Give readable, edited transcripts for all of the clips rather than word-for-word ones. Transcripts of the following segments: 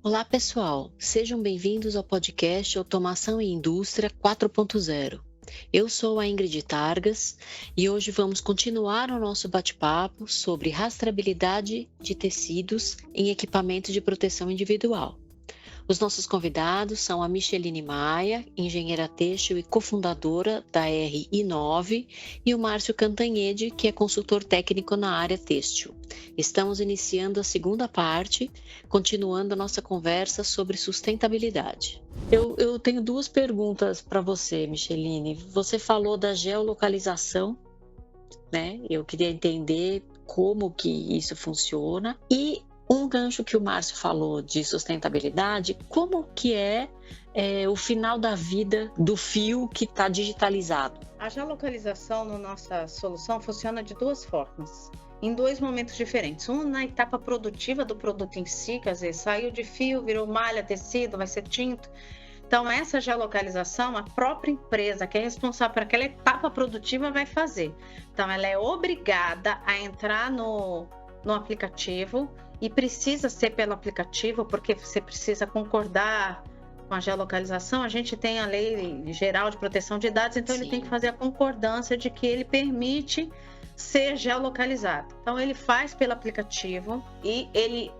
Olá, pessoal. Sejam bem-vindos ao podcast Automação e Indústria 4.0. Eu sou a Ingrid Targas e hoje vamos continuar o nosso bate-papo sobre rastreabilidade de tecidos em equipamentos de proteção individual. Os nossos convidados são a Micheline Maia, engenheira têxtil e cofundadora da RI9, e o Márcio Cantanhede, que é consultor técnico na área têxtil. Estamos iniciando a segunda parte, continuando a nossa conversa sobre sustentabilidade. Eu tenho duas perguntas para você, Micheline. Você falou da geolocalização, né? Eu queria entender como que isso funciona. E um gancho que o Márcio falou de sustentabilidade, como que é o final da vida do fio que está digitalizado? A geolocalização na nossa solução funciona de duas formas, em dois momentos diferentes. Um na etapa produtiva do produto em si, quer dizer, saiu de fio, virou malha, tecido, vai ser tinta. Então, essa geolocalização, a própria empresa que é responsável por aquela etapa produtiva vai fazer. Então, ela é obrigada a entrar no aplicativo, e precisa ser pelo aplicativo, porque você precisa concordar com a geolocalização. A gente tem a Lei Geral de Proteção de Dados, então Ele tem que fazer a concordância de que ele permite ser geolocalizado. Então, ele faz pelo aplicativo e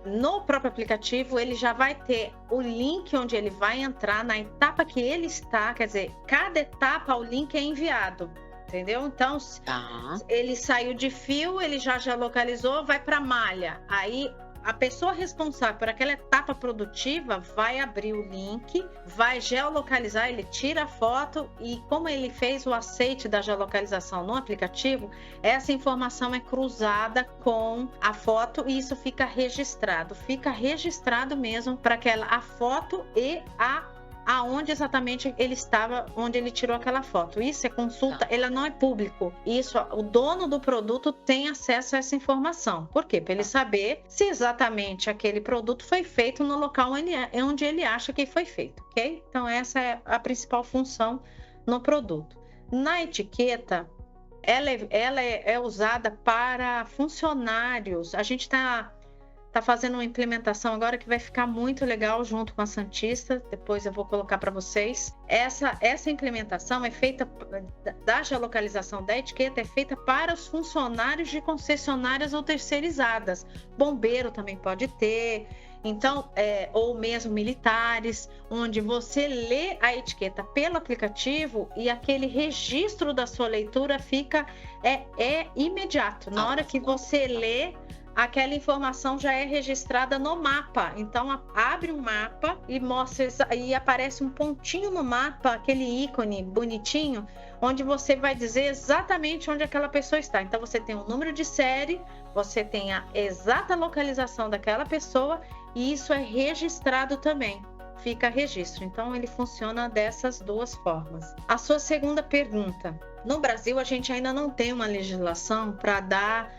no próprio aplicativo, ele já vai ter o link onde ele vai entrar na etapa que ele está, quer dizer, cada etapa o link é enviado. Entendeu? Então, ele saiu de fio, ele já geolocalizou, vai para malha. Aí, a pessoa responsável por aquela etapa produtiva vai abrir o link, vai geolocalizar, ele tira a foto e como ele fez o aceite da geolocalização no aplicativo, essa informação é cruzada com a foto e isso fica registrado. Fica registrado mesmo para a foto e aonde exatamente ele estava, onde ele tirou aquela foto. Isso é consulta, ela não é público. Isso, o dono do produto tem acesso a essa informação. Por quê? Para ele saber se exatamente aquele produto foi feito no local onde ele acha que foi feito, ok? Então, essa é a principal função no produto. Na etiqueta, ela é usada para funcionários. A gente está fazendo uma implementação agora que vai ficar muito legal junto com a Santista. Depois eu vou colocar para vocês. Essa implementação é feita da geolocalização da etiqueta, é feita para os funcionários de concessionárias ou terceirizadas. Bombeiro também pode ter. Então, ou mesmo militares, onde você lê a etiqueta pelo aplicativo e aquele registro da sua leitura fica imediato. Na hora que você lê, aquela informação já é registrada no mapa. Então, abre um mapa e mostra e aparece um pontinho no mapa, aquele ícone bonitinho, onde você vai dizer exatamente onde aquela pessoa está. Então, você tem um número de série, você tem a exata localização daquela pessoa e isso é registrado também. Fica registro. Então, ele funciona dessas duas formas. A sua segunda pergunta. No Brasil, a gente ainda não tem uma legislação para dar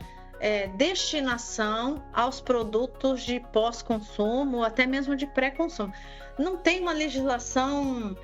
destinação aos produtos de pós-consumo, até mesmo de pré-consumo. Não tem uma legislação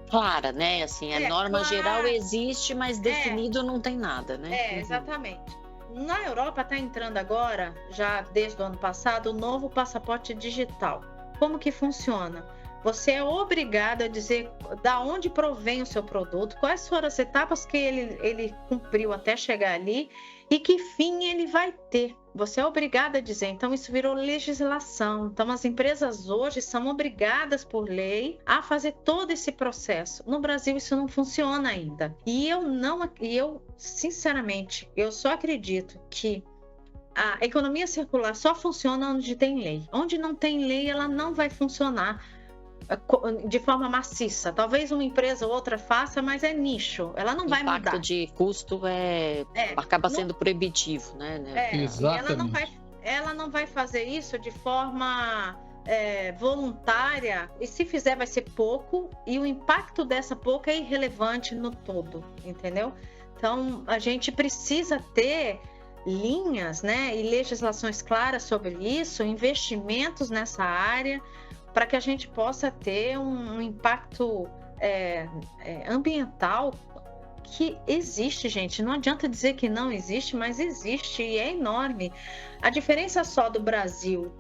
clara, né? Assim, a norma geral existe, mas definido não tem nada, né? Exatamente. Na Europa está entrando agora, já desde o ano passado, o novo passaporte digital. Como que funciona? Você é obrigado a dizer da onde provém o seu produto, quais foram as etapas que ele cumpriu até chegar ali e que fim ele vai ter. Você é obrigado a dizer. Então, isso virou legislação. Então, as empresas hoje são obrigadas por lei a fazer todo esse processo. No Brasil, isso não funciona ainda. E eu sinceramente, eu só acredito que a economia circular só funciona onde tem lei. Onde não tem lei, ela não vai funcionar de forma maciça. Talvez uma empresa ou outra faça, mas é nicho. Ela não vai mudar. O impacto de custo acaba sendo proibitivo, né? Exatamente. Ela não vai fazer isso de forma voluntária, e se fizer vai ser pouco, e o impacto dessa pouco é irrelevante no todo, entendeu? Então, a gente precisa ter linhas, né, e legislações claras sobre isso, investimentos nessa área, para que a gente possa ter um impacto ambiental que existe, gente. Não adianta dizer que não existe, mas existe e é enorme. A diferença só do Brasil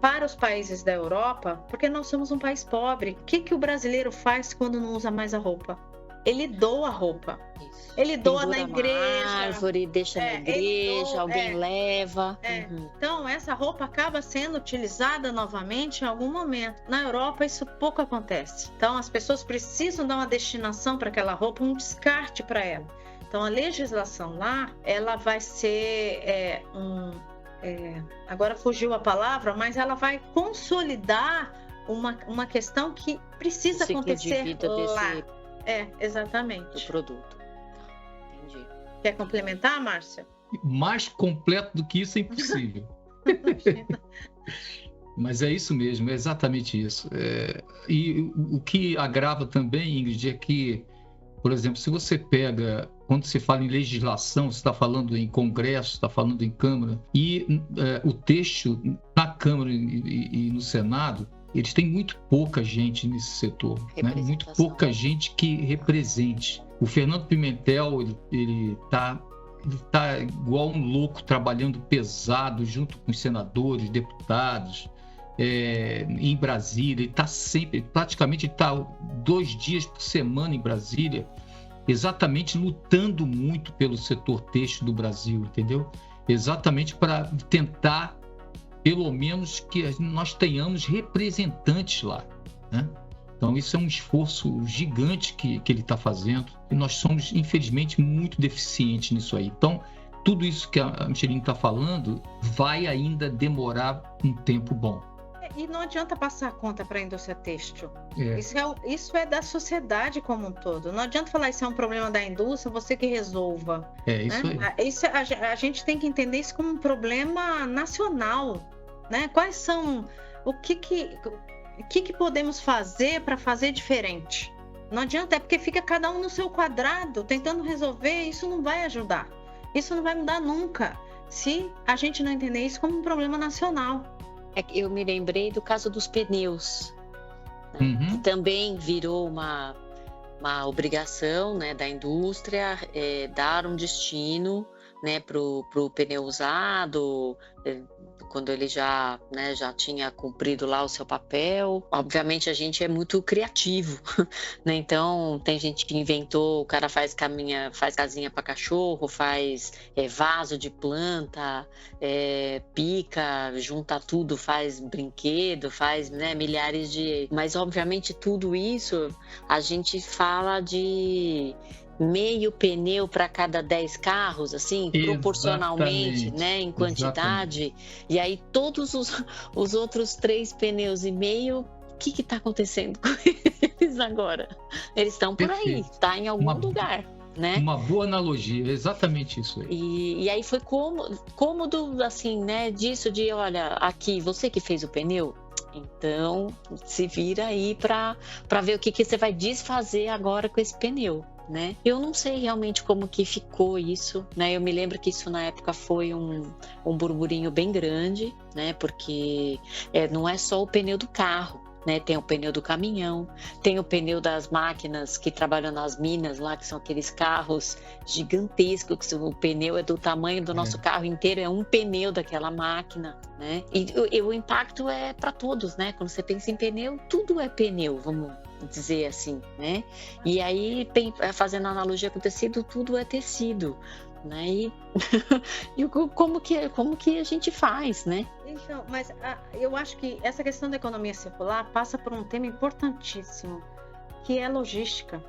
para os países da Europa, porque nós somos um país pobre. O que o brasileiro faz quando não usa mais a roupa? Ele doa a roupa. Isso. Ele doa Pendura na igreja. Na árvore, deixa na igreja, alguém leva. Então, essa roupa acaba sendo utilizada novamente em algum momento. Na Europa, isso pouco acontece. Então, as pessoas precisam dar uma destinação para aquela roupa, um descarte para ela. Então, a legislação lá, ela vai ser agora fugiu a palavra, mas ela vai consolidar uma questão que precisa acontecer de vida lá. Exatamente. Do produto. Entendi. Quer complementar, Márcia? Mais completo do que isso é impossível. Mas é isso mesmo, é exatamente isso. E o que agrava também, Ingrid, é que, por exemplo, se você pega, quando se fala em legislação, você está falando em Congresso, está falando em Câmara, e o texto na Câmara e no Senado, eles têm muito pouca gente nesse setor, né? Muito pouca gente que represente. O Fernando Pimentel, ele tá igual um louco, trabalhando pesado junto com os senadores, deputados, em Brasília. Ele está sempre, praticamente está 2 dias por semana em Brasília, exatamente lutando muito pelo setor têxtil do Brasil, entendeu? Exatamente para tentar, pelo menos, que nós tenhamos representantes lá, né? Então, isso é um esforço gigante que ele está fazendo, e nós somos, infelizmente, muito deficientes nisso aí. Então, tudo isso que a Micheline está falando vai ainda demorar um tempo bom. E não adianta passar a conta para a indústria têxtil. Isso é da sociedade como um todo. Não adianta falar isso é um problema da indústria, você que resolva. Isso aí. A gente tem que entender isso como um problema nacional, né? Quais são... O que podemos fazer para fazer diferente? Não adianta, é porque fica cada um no seu quadrado, tentando resolver, isso não vai ajudar. Isso não vai mudar nunca, se a gente não entender isso como um problema nacional. Eu me lembrei do caso dos pneus, né? Que também virou uma obrigação, né, da indústria dar um destino, né, para o pneu usado, quando ele já tinha cumprido lá o seu papel. Obviamente a gente é muito criativo, né? Então tem gente que inventou, o cara faz casinha para cachorro, faz vaso de planta, pica, junta tudo, faz brinquedo, faz, né, milhares de... Mas obviamente tudo isso a gente fala de meio pneu para cada 10 carros, assim, proporcionalmente, né, em quantidade. Exatamente. E aí todos os outros 3 pneus e meio, o que está acontecendo com eles agora? Eles estão por aí, está em algum lugar, né? Uma boa analogia, exatamente isso aí. E aí foi cômodo, assim, né, disso de, olha, aqui, você que fez o pneu, então se vira aí para ver o que você vai desfazer agora com esse pneu, né? Eu não sei realmente como que ficou isso, né? Eu me lembro que isso na época foi um burburinho bem grande, né? Porque não é só o pneu do carro, né? Tem o pneu do caminhão, tem o pneu das máquinas que trabalham nas minas lá, que são aqueles carros gigantescos, que o pneu é do tamanho do nosso carro inteiro, é um pneu daquela máquina, né? E o impacto é para todos, né? Quando você pensa em pneu, tudo é pneu, vamos dizer assim, né? E aí, fazendo analogia com tecido, tudo é tecido, né? E como que a gente faz, né? Então, mas eu acho que essa questão da economia circular passa por um tema importantíssimo, que é logística.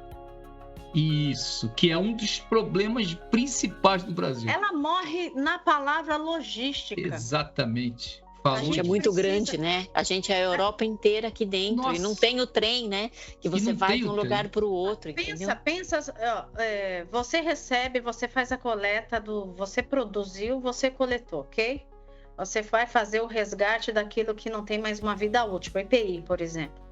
Isso, que é um dos problemas principais do Brasil. Ela morre na palavra logística. Exatamente. A gente é muito grande, né? A gente é a Europa inteira aqui dentro. Nossa. E não tem o trem, né? Que você vai de um lugar para o outro, entendeu? Pensa, você recebe, você faz a coleta você produziu, você coletou, ok? Você vai fazer o resgate daquilo que não tem mais uma vida útil, o EPI, por exemplo.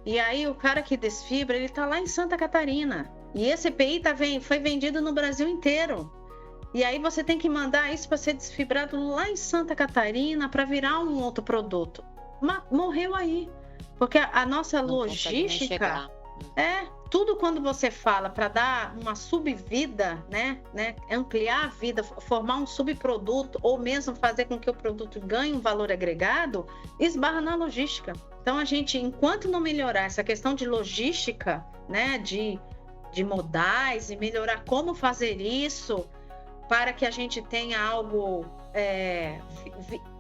E aí o cara que desfibra, ele tá lá em Santa Catarina. E esse EPI foi vendido no Brasil inteiro. E aí você tem que mandar isso para ser desfibrado lá em Santa Catarina para virar um outro produto. Morreu aí. Porque a nossa logística Tudo quando você fala para dar uma subvida, né, ampliar a vida, formar um subproduto ou mesmo fazer com que o produto ganhe um valor agregado, esbarra na logística. Então a gente, enquanto não melhorar essa questão de logística, né, de modais e melhorar como fazer isso para que a gente tenha algo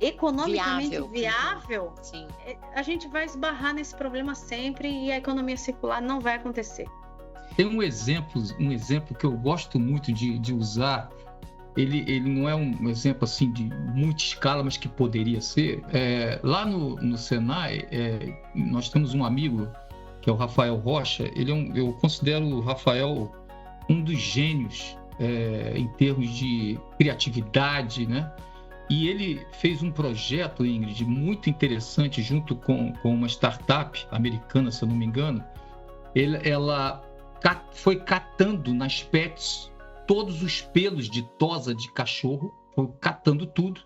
economicamente viável, Sim. A gente vai esbarrar nesse problema sempre e a economia circular não vai acontecer. Tem um exemplo que eu gosto muito de usar. Ele não é um exemplo assim de muita escala, mas que poderia ser. Lá no Senai, nós temos um amigo que é o Rafael Rocha. Eu considero o Rafael um dos gênios em termos de criatividade, né? E ele fez um projeto, Ingrid, muito interessante, junto com uma startup americana, se eu não me engano. Ela foi catando nas pets todos os pelos de tosa de cachorro, foi catando tudo,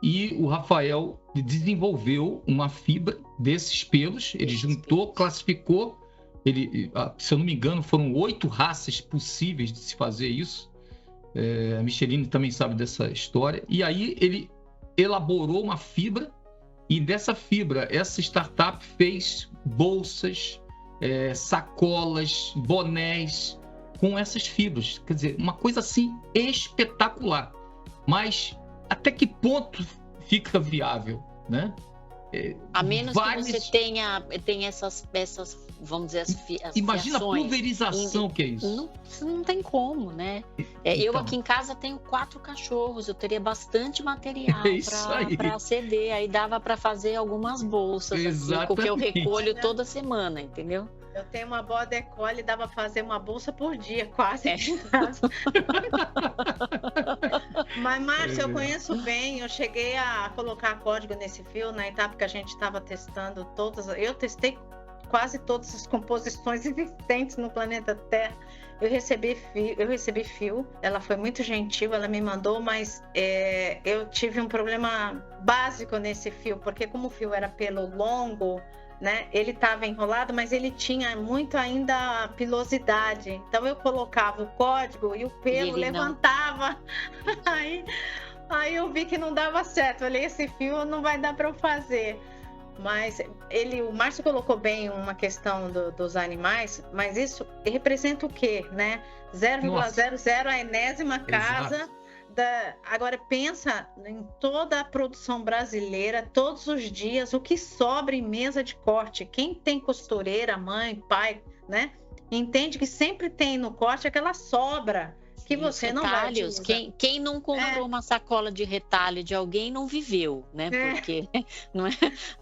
e o Rafael desenvolveu uma fibra desses pelos, ele juntou, classificou, se eu não me engano, foram 8 raças possíveis de se fazer isso. A Micheline também sabe dessa história. E aí ele elaborou uma fibra, e dessa fibra, essa startup fez bolsas, sacolas, bonés com essas fibras. Quer dizer, uma coisa assim espetacular. Mas até que ponto fica viável, né? A menos que você tenha essas, vamos dizer, as imagina fiações. A pulverização que é isso. Não tem como, né? Eu aqui em casa tenho 4 cachorros, eu teria bastante material para ceder, aí dava para fazer algumas bolsas, assim, porque eu recolho toda semana, entendeu? Eu tenho uma border collie, dava para fazer uma bolsa por dia, quase. Mas, Márcia, eu conheço bem, eu cheguei a colocar código nesse fio na etapa que a gente estava testando todas. Eu testei quase todas as composições existentes no planeta Terra. Eu recebi fio, ela foi muito gentil, ela me mandou, mas eu tive um problema básico nesse fio, porque como o fio era pelo longo, né, ele estava enrolado, mas ele tinha muito ainda pilosidade. Então eu colocava o código e o pelo levantava. Aí eu vi que não dava certo. Eu falei, esse fio não vai dar para eu fazer. Mas o Márcio colocou bem uma questão dos animais, mas isso representa o quê, né? 0,00 a enésima casa. Agora pensa em toda a produção brasileira, todos os dias, o que sobra em mesa de corte. Quem tem costureira, mãe, pai, né? Entende que sempre tem no corte aquela sobra que você não vai utilizar. Quem não comprou uma sacola de retalho de alguém não viveu, né? Porque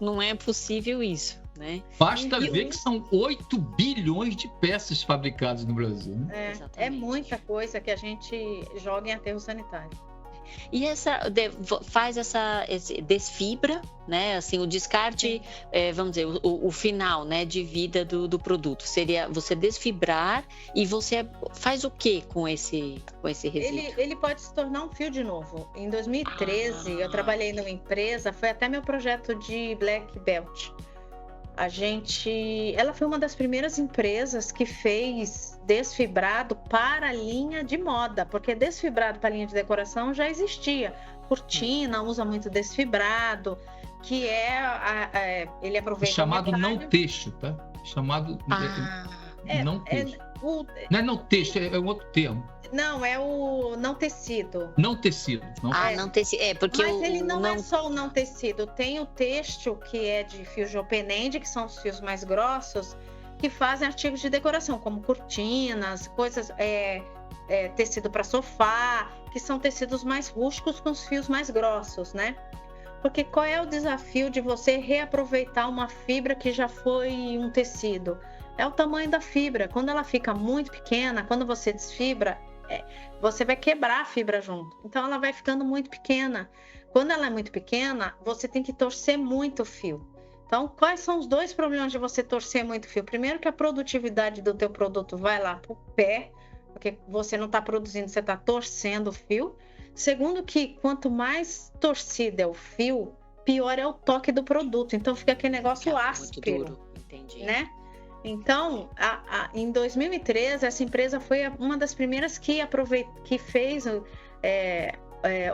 não é possível isso, né? Basta ver que são 8 bilhões de peças fabricadas no Brasil. Né? É muita coisa que a gente joga em aterro sanitário. E faz esse desfibra, né? Assim, o descarte, vamos dizer, o final, né, de vida do produto seria você desfibrar, e você faz o que com esse resíduo? Ele pode se tornar um fio de novo. Em 2013, eu trabalhei numa empresa, foi até meu projeto de Black Belt. Ela foi uma das primeiras empresas que fez desfibrado para a linha de moda, porque desfibrado para a linha de decoração já existia. Cortina usa muito desfibrado, que ele aproveita chamado não texto, tá? Chamado não texto. Não é não texto, é um outro termo. Não, é o não tecido. Não tecido. Não tecido. Porque mas ele não é só o não tecido. Tem o têxtil, que é de fio de open-end, que são os fios mais grossos, que fazem artigos de decoração, como cortinas, coisas, tecido para sofá, que são tecidos mais rústicos com os fios mais grossos, né? Porque qual é o desafio de você reaproveitar uma fibra que já foi um tecido? É o tamanho da fibra. Quando ela fica muito pequena, quando você desfibra, você vai quebrar a fibra junto. Então ela vai ficando muito pequena. Quando ela é muito pequena, você tem que torcer muito o fio. Então, quais são os 2 problemas de você torcer muito o fio? Primeiro, que a produtividade do teu produto vai lá pro pé, porque você não está produzindo, você está torcendo o fio. Segundo, que quanto mais torcido é o fio, pior é o toque do produto. Então fica aquele negócio áspero, muito duro. Entendi. Né? Então, em 2013, essa empresa foi uma das primeiras que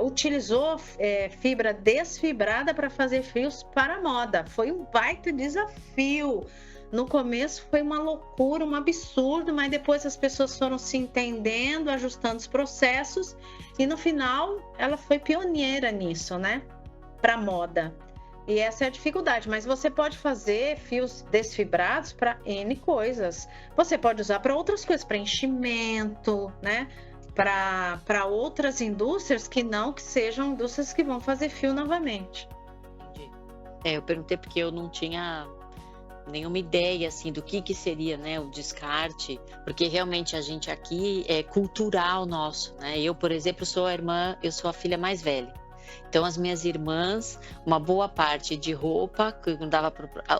utilizou fibra desfibrada para fazer fios para moda. Foi um baita desafio. No começo foi uma loucura, um absurdo, mas depois as pessoas foram se entendendo, ajustando os processos, e no final ela foi pioneira nisso, né? Para moda. E essa é a dificuldade, mas você pode fazer fios desfibrados para N coisas. Você pode usar para outras coisas, para enchimento, né? Para outras indústrias que sejam indústrias que vão fazer fio novamente. Entendi. Eu perguntei porque eu não tinha nenhuma ideia assim do que seria, né, o descarte, porque realmente a gente aqui é cultural nosso, né? Eu, por exemplo, sou a filha mais velha. Então as minhas irmãs, uma boa parte de roupa que não dava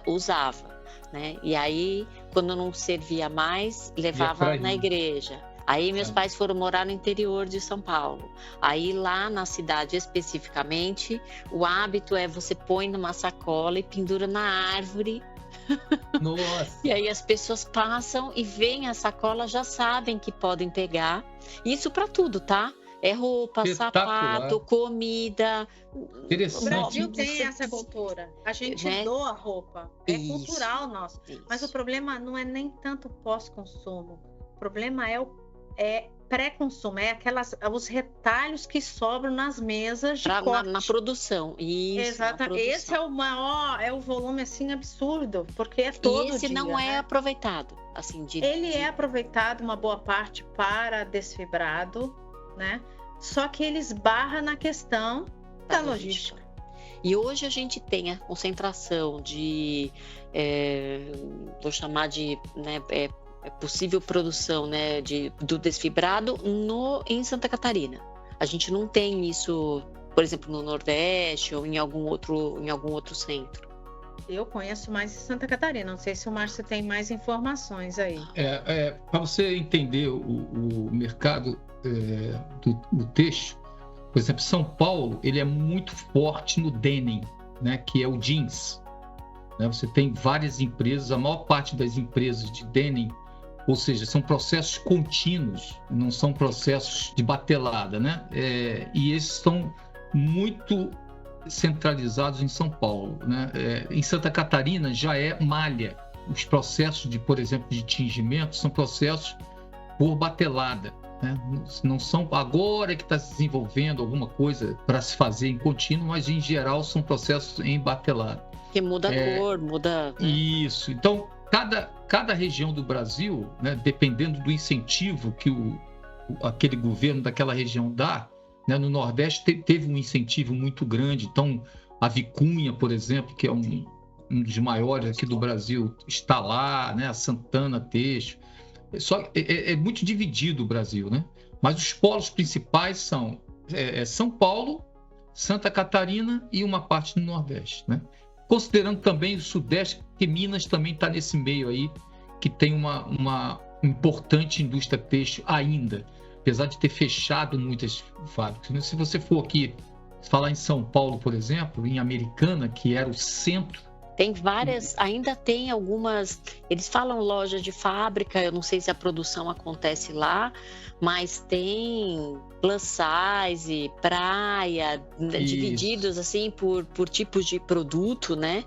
usava, né? E aí quando não servia mais, levava na igreja. Aí meus pais foram morar no interior de São Paulo. Aí lá na cidade especificamente, o hábito é você põe numa sacola e pendura na árvore. Nossa. E aí as pessoas passam e veem a sacola, já sabem que podem pegar. Isso para tudo, tá? É roupa, sapato, comida. O Brasil tem essa cultura. A gente doa roupa. É cultural nosso. Isso. Mas o problema não é nem tanto pós-consumo. O problema é pré-consumo. É os retalhos que sobram nas mesas de corte. Na produção. Isso, exatamente. Esse é o maior, é o volume assim absurdo, porque é todo dia. E esse não é aproveitado. Assim, Ele é aproveitado uma boa parte para desfibrado, né? Só que ele esbarra na questão da logística. E hoje a gente tem a concentração de, vou chamar de, né, possível produção, né, do desfibrado em Santa Catarina. A gente não tem isso, por exemplo, no Nordeste ou em algum outro centro. Eu conheço mais em Santa Catarina, não sei se o Márcio tem mais informações aí. Para você entender o mercado do têxtil, por exemplo, São Paulo, ele é muito forte no denim, né, que é o jeans. Né? Você tem várias empresas, a maior parte das empresas de denim, ou seja, são processos contínuos, não são processos de batelada, né? E esses estão muito centralizados em São Paulo, né? Em Santa Catarina já é malha. Os processos por exemplo, de tingimento são processos por batelada, né? Não são agora que está se desenvolvendo alguma coisa para se fazer em contínuo, mas em geral são processos em batelada. Que muda a cor, muda... Né? Isso. Então, cada região do Brasil, né, dependendo do incentivo que aquele governo daquela região dá, né, no Nordeste teve um incentivo muito grande. Então, a Vicunha, por exemplo, que é um dos maiores aqui do Brasil, está lá, né, a Santana Têxtil. É muito dividido o Brasil, né? Mas os polos principais são São Paulo, Santa Catarina e uma parte do Nordeste, né? Considerando também o Sudeste, porque Minas também está nesse meio aí, que tem uma importante indústria têxtil ainda, apesar de ter fechado muitas fábricas. Se você for aqui falar em São Paulo, por exemplo, em Americana, que era o centro, tem várias, ainda tem algumas, eles falam loja de fábrica, eu não sei se a produção acontece lá, mas tem plus size, praia, divididos assim por tipos de produto, né?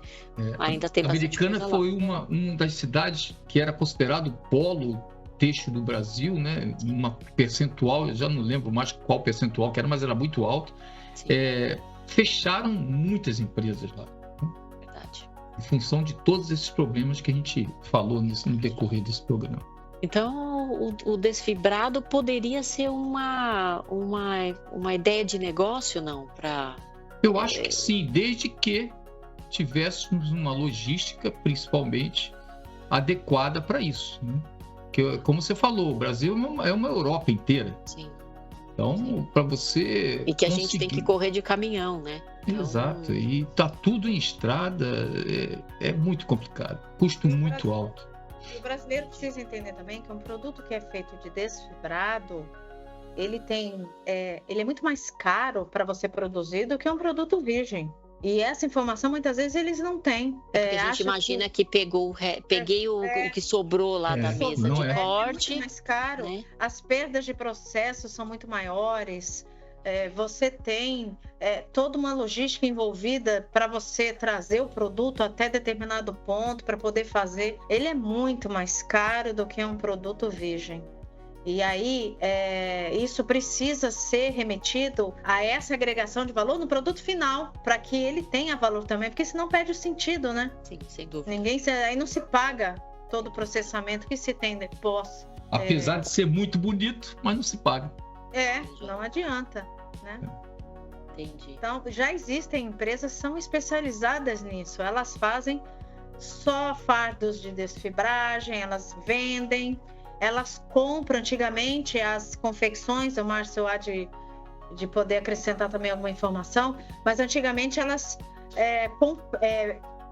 Ainda tem bastante coisa lá. Americana foi uma das cidades que era considerado polo têxtil do Brasil, né? Uma percentual, eu já não lembro mais qual percentual que era, mas era muito alto. Fecharam muitas empresas lá. Em função de todos esses problemas que a gente falou no decorrer desse programa. Então, o desfibrado poderia ser uma ideia de negócio, não? Eu acho que sim, desde que tivéssemos uma logística, principalmente, adequada para isso. Né? Porque, como você falou, o Brasil é uma Europa inteira. Sim. Então, para você... E que a gente tem que correr de caminhão, né? Então... Exato, e tá tudo em estrada, é muito complicado, custo muito alto. E o brasileiro precisa entender também que um produto que é feito de desfibrado, ele é muito mais caro para você produzir do que um produto virgem. E essa informação, muitas vezes, eles não têm. Porque a gente imagina que peguei o que sobrou lá da mesa de corte. É muito mais caro. Né? As perdas de processo são muito maiores. Você tem toda uma logística envolvida para você trazer o produto até determinado ponto para poder fazer. Ele é muito mais caro do que um produto virgem. E aí, isso precisa ser remetido a essa agregação de valor no produto final, para que ele tenha valor também, porque senão perde o sentido, né? Sim, sem dúvida. Aí não se paga todo o processamento que se tem depois. Apesar de ser muito bonito, mas não se paga. Não adianta, né? Entendi. Então, já existem empresas que são especializadas nisso. Elas fazem só fardos de desfibragem, elas vendem. Elas compram antigamente as confecções, o Márcio há de poder acrescentar também alguma informação, mas antigamente elas,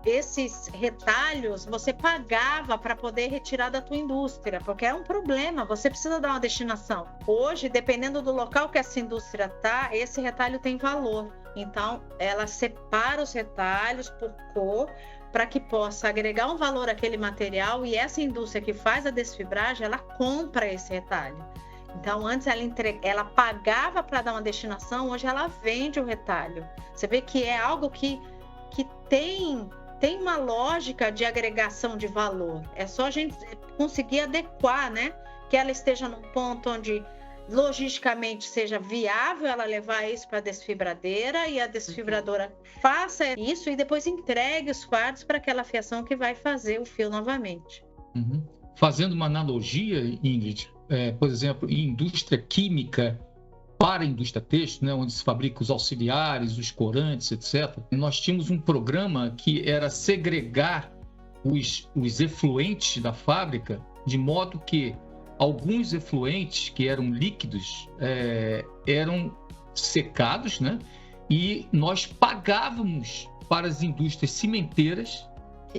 esses retalhos, você pagava para poder retirar da tua indústria, porque é um problema, você precisa dar uma destinação. Hoje, dependendo do local que essa indústria está, esse retalho tem valor. Então, ela separa os retalhos por cor, para que possa agregar um valor àquele material, e essa indústria que faz a desfibragem, ela compra esse retalho. Então, antes ela pagava para dar uma destinação, hoje ela vende o retalho. Você vê que é algo que tem uma lógica de agregação de valor. É só a gente conseguir adequar, né? Que ela esteja num ponto onde logisticamente seja viável ela levar isso para a desfibradeira, e a desfibradora faça isso e depois entregue os fardos para aquela fiação que vai fazer o fio novamente. Fazendo uma analogia, Ingrid, por exemplo, em indústria química para a indústria têxtil, né, onde se fabrica os auxiliares, os corantes, etc., nós tínhamos um programa que era segregar os efluentes da fábrica, de modo que alguns efluentes que eram líquidos eram secados, né? E nós pagávamos para as indústrias cimenteiras,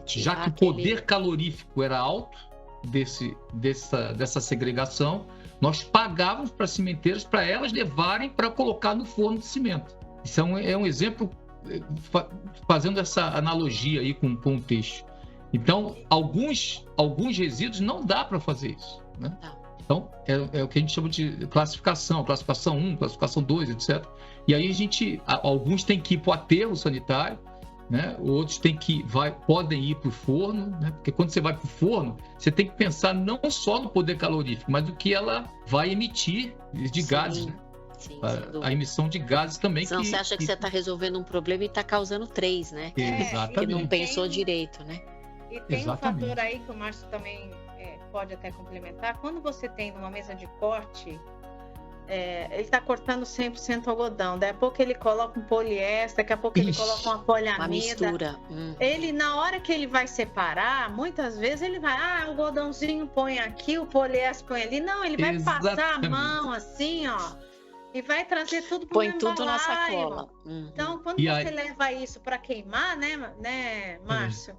já que o poder calorífico era alto dessa segregação, nós pagávamos para as cimenteiras para elas levarem para colocar no forno de cimento. Isso é um exemplo, fazendo essa analogia aí com o têxtil. Então, alguns resíduos não dá para fazer isso, né? Então, é o que a gente chama de classificação 1, classificação 2, etc. E aí alguns têm que ir para o aterro sanitário, né? Outros podem ir para o forno, né? Porque quando você vai para o forno, você tem que pensar não só no poder calorífico, mas do que ela vai emitir de gases, né? Sim, a emissão de gases também. Senão você acha que você está resolvendo um problema e está causando 3, né? Exatamente. Que não pensou direito, né? E tem um fator aí que o Márcio também pode até complementar. Quando você tem numa mesa de corte, ele está cortando 100% algodão. Daqui a pouco ele coloca um poliéster, daqui a pouco ele coloca uma poliamida. Uma mistura. Ele, na hora que ele vai separar, muitas vezes ele vai, o algodãozinho põe aqui, o poliéster põe ali. Não, ele vai passar a mão assim, ó, e vai trazer tudo para o põe tudo na sacola. Então, quando você leva isso para queimar, né, Márcio?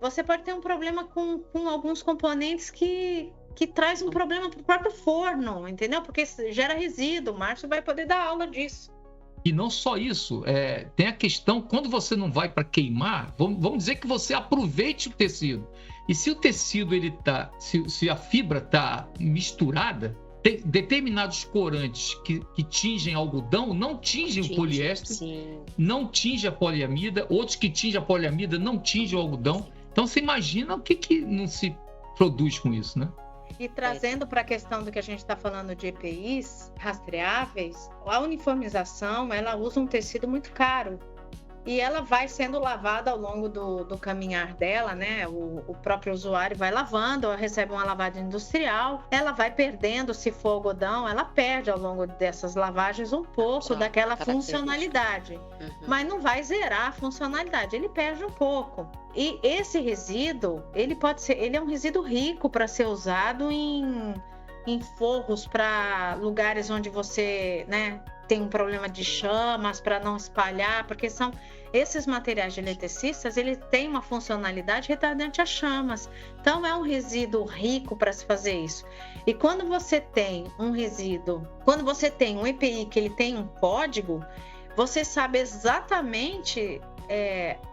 Você pode ter um problema com alguns componentes que traz um problema para o próprio forno, entendeu? Porque gera resíduo. O Márcio vai poder dar aula disso. E não só isso, tem a questão, quando você não vai para queimar, vamos dizer que você aproveite o tecido. E se o tecido, se a fibra está misturada, tem determinados corantes que tingem algodão, não tingem o poliéster, não tingem a poliamida, outros que tingem a poliamida não tingem o algodão. Então, você imagina o que não se produz com isso, né? E trazendo para a questão do que a gente está falando de EPIs rastreáveis, a uniformização, ela usa um tecido muito caro. E ela vai sendo lavada ao longo do caminhar dela, né? O próprio usuário vai lavando, ela recebe uma lavagem industrial, ela vai perdendo, se for algodão, ela perde ao longo dessas lavagens um pouco daquela funcionalidade. Mas não vai zerar a funcionalidade, ele perde um pouco. E esse resíduo, ele é um resíduo rico para ser usado em forros para lugares onde você, né, tem um problema de chamas, para não espalhar, porque esses materiais de eletricistas, ele tem uma funcionalidade retardante a chamas. Então, é um resíduo rico para se fazer isso. E quando você tem um EPI que ele tem um código, você sabe exatamente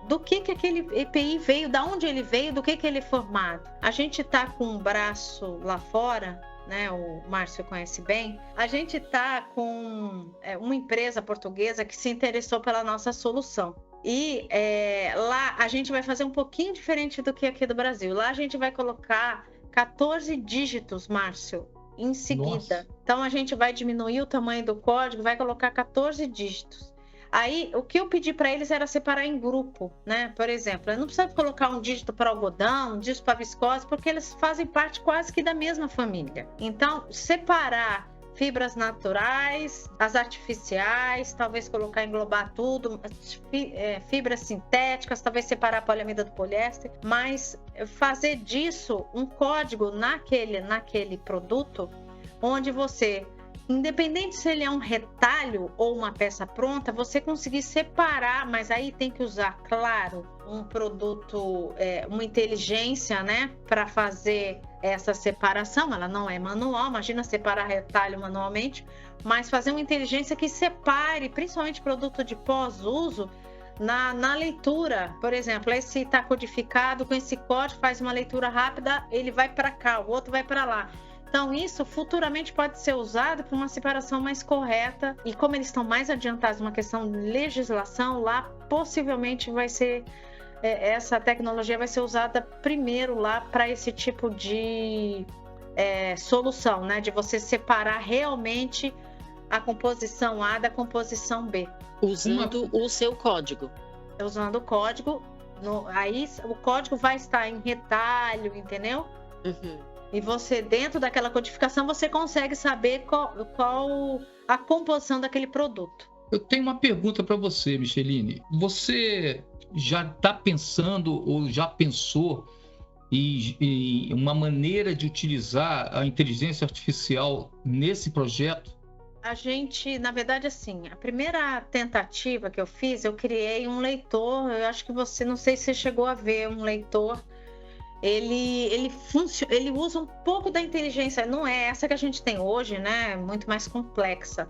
do que aquele EPI veio, da onde ele veio, do que ele é formado. A gente está com um braço lá fora, né? O Márcio conhece bem. A gente está com uma empresa portuguesa que se interessou pela nossa solução. E lá a gente vai fazer um pouquinho diferente do que aqui do Brasil. Lá a gente vai colocar 14 dígitos, Márcio, em seguida. Nossa. Então a gente vai diminuir o tamanho do código, vai colocar 14 dígitos. Aí, o que eu pedi para eles era separar em grupo, né? Por exemplo, eu não precisa colocar um dígito para algodão, um dígito para viscose, porque eles fazem parte quase que da mesma família. Então, separar fibras naturais, as artificiais, talvez englobar tudo, fibras sintéticas, talvez separar a poliamida do poliéster, mas fazer disso um código naquele produto, onde você, independente se ele é um retalho ou uma peça pronta, você conseguir separar, mas aí tem que usar, claro, um produto, uma inteligência, né, para fazer essa separação. Ela não é manual, imagina separar retalho manualmente, mas fazer uma inteligência que separe, principalmente produto de pós-uso, na leitura. Por exemplo, esse está codificado com esse código, faz uma leitura rápida, ele vai para cá, o outro vai para lá. Então, isso futuramente pode ser usado para uma separação mais correta. E como eles estão mais adiantados numa questão de legislação, lá possivelmente vai ser essa tecnologia vai ser usada primeiro lá para esse tipo de solução, né? De você separar realmente a composição A da composição B. Usando o seu código. Usando o código. Aí o código vai estar em retalho, entendeu? Uhum. E você, dentro daquela codificação, você consegue saber qual a composição daquele produto. Eu tenho uma pergunta para você, Micheline. Você já está pensando ou já pensou em uma maneira de utilizar a inteligência artificial nesse projeto? A gente, na verdade, assim, a primeira tentativa que eu fiz, eu criei um leitor. Eu acho que você, não sei se você chegou a ver um leitor. Ele usa um pouco da inteligência, não é essa que a gente tem hoje, né? Muito mais complexa.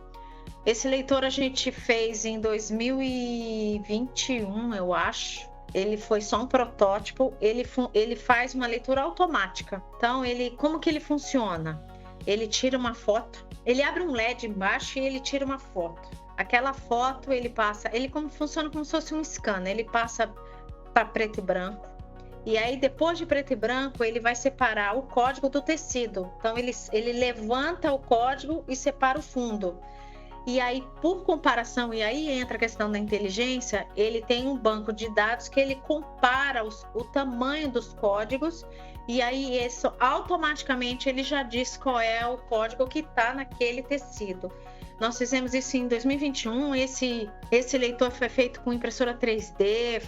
Esse leitor a gente fez em 2021, eu acho. Ele foi só um protótipo. Ele faz uma leitura automática. Então, como que ele funciona? Ele tira uma foto, ele abre um LED embaixo e ele tira uma foto. Aquela foto funciona como se fosse um scanner. Ele passa para preto e branco. E aí, depois de preto e branco, ele vai separar o código do tecido. Então, ele levanta o código e separa o fundo. E aí, por comparação, e aí entra a questão da inteligência, ele tem um banco de dados que ele compara o tamanho dos códigos, e aí isso automaticamente ele já diz qual é o código que está naquele tecido. Nós fizemos isso em 2021, esse leitor foi feito com impressora 3D,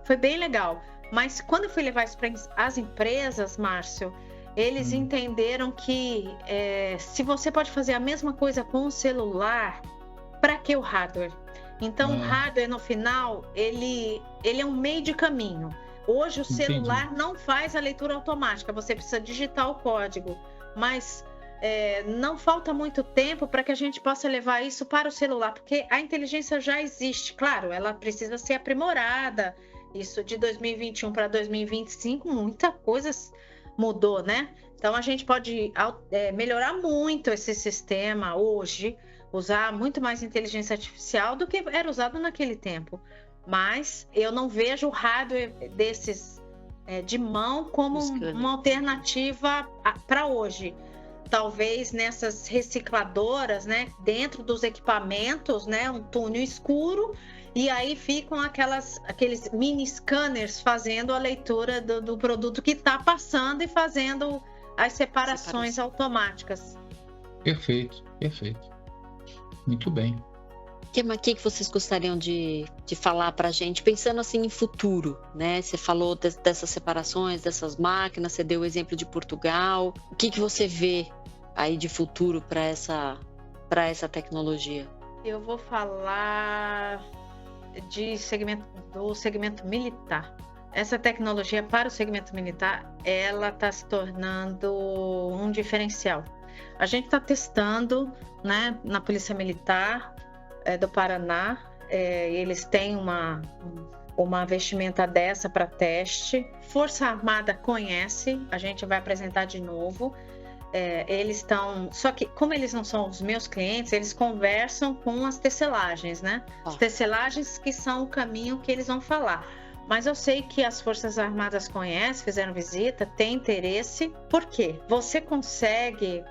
foi bem legal. Mas quando eu fui levar isso para as empresas, Márcio, eles entenderam que se você pode fazer a mesma coisa com o celular, para que o hardware? Então, o hardware, no final, ele é um meio de caminho. Hoje, o celular não faz a leitura automática, você precisa digitar o código. Mas não falta muito tempo para que a gente possa levar isso para o celular, porque a inteligência já existe. Claro, ela precisa ser aprimorada. Isso de 2021 para 2025, muita coisa mudou, né? Então, a gente pode melhorar muito esse sistema hoje, usar muito mais inteligência artificial do que era usado naquele tempo. Mas eu não vejo o hardware desses de mão como uma alternativa para hoje. Talvez nessas recicladoras, né, dentro dos equipamentos, né, um túnel escuro, e aí ficam aqueles mini scanners fazendo a leitura do produto que está passando e fazendo as separações automáticas. Perfeito. Muito bem. O que vocês gostariam de falar para a gente, pensando assim em futuro, né? Você falou dessas separações, dessas máquinas, você deu o exemplo de Portugal. O que você vê aí de futuro para essa tecnologia? Eu vou falar do segmento militar. Essa tecnologia para o segmento militar, ela está se tornando um diferencial. A gente está testando, né, na Polícia Militar do Paraná. Eles têm uma vestimenta dessa para teste. Força Armada conhece, a gente vai apresentar de novo. Eles estão... Só que, como eles não são os meus clientes, eles conversam com as tecelagens, né? As tecelagens que são o caminho que eles vão falar. Mas eu sei que as Forças Armadas conhecem, fizeram visita, têm interesse. Por quê? Você consegue...